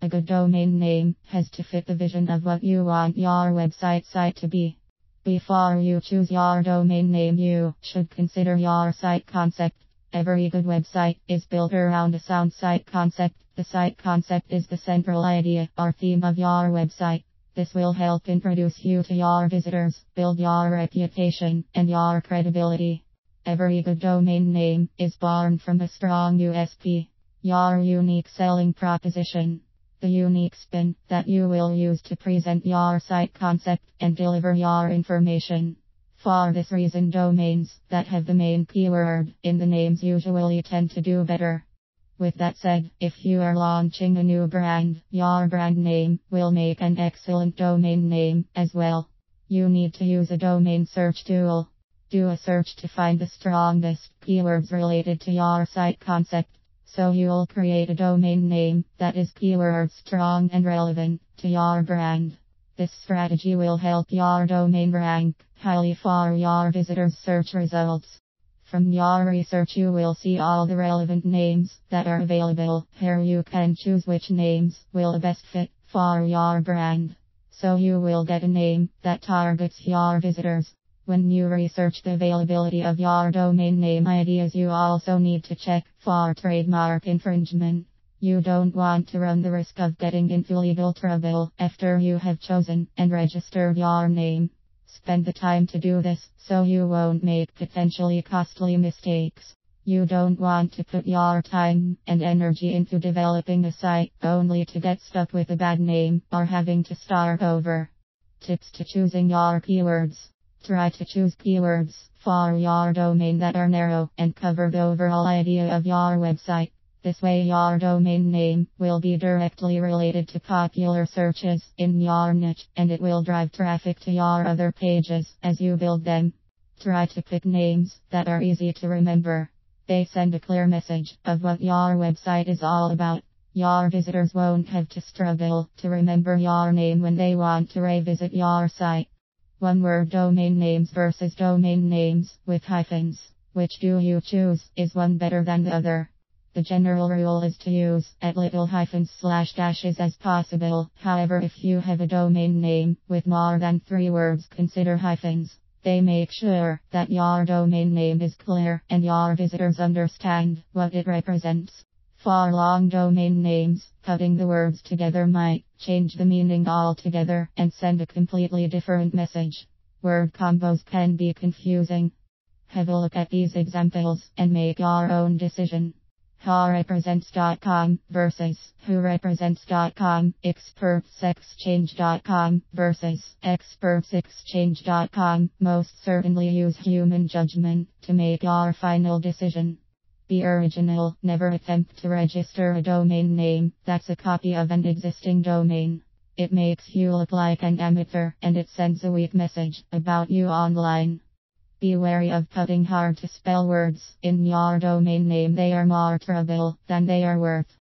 A good domain name has to fit the vision of what you want your website site to be. Before you choose your domain name, you should consider your site concept. Every good website is built around a sound site concept. The site concept is the central idea or theme of your website. This will help introduce you to your visitors, build your reputation, and your credibility. Every good domain name is born from a strong USP, your unique selling proposition. The unique spin that you will use to present your site concept and deliver your information. For this reason, domains that have the main keyword in the names usually tend to do better. With that said, if you are launching a new brand, your brand name will make an excellent domain name as well. You need to use a domain search tool. Do a search to find the strongest keywords related to your site concept. So you'll create a domain name that is keyword strong and relevant to your brand. This strategy will help your domain rank highly for your visitors' search results. From your research, you will see all the relevant names that are available. Here you can choose which names will best fit for your brand. So you will get a name that targets your visitors. When you research the availability of your domain name ideas, you also need to check for trademark infringement. You don't want to run the risk of getting into legal trouble after you have chosen and registered your name. Spend the time to do this so you won't make potentially costly mistakes. You don't want to put your time and energy into developing a site only to get stuck with a bad name or having to start over. Tips to choosing your keywords. Try to choose keywords for your domain that are narrow and cover the overall idea of your website. This way your domain name will be directly related to popular searches in your niche, and it will drive traffic to your other pages as you build them. Try to pick names that are easy to remember. They send a clear message of what your website is all about. Your visitors won't have to struggle to remember your name when they want to revisit your site. One-word domain names versus domain names with hyphens. Which do you choose? Is one better than the other? The general rule is to use as little hyphens / dashes as possible. However, if you have a domain name with more than 3 words, consider hyphens. They make sure that your domain name is clear and your visitors understand what it represents. For long domain names, cutting the words together might change the meaning altogether and send a completely different message. Word combos can be confusing. Have a look at these examples and make your own decision. HowRepresents.com versus WhoRepresents.com. ExpertsExchange.com versus ExpertsExchange.com. Most certainly use human judgment to make your final decision. Be original. Never attempt to register a domain name that's a copy of an existing domain. It makes you look like an amateur and it sends a weak message about you online. Be wary of putting hard to spell words in your domain name. They are more trouble than they are worth.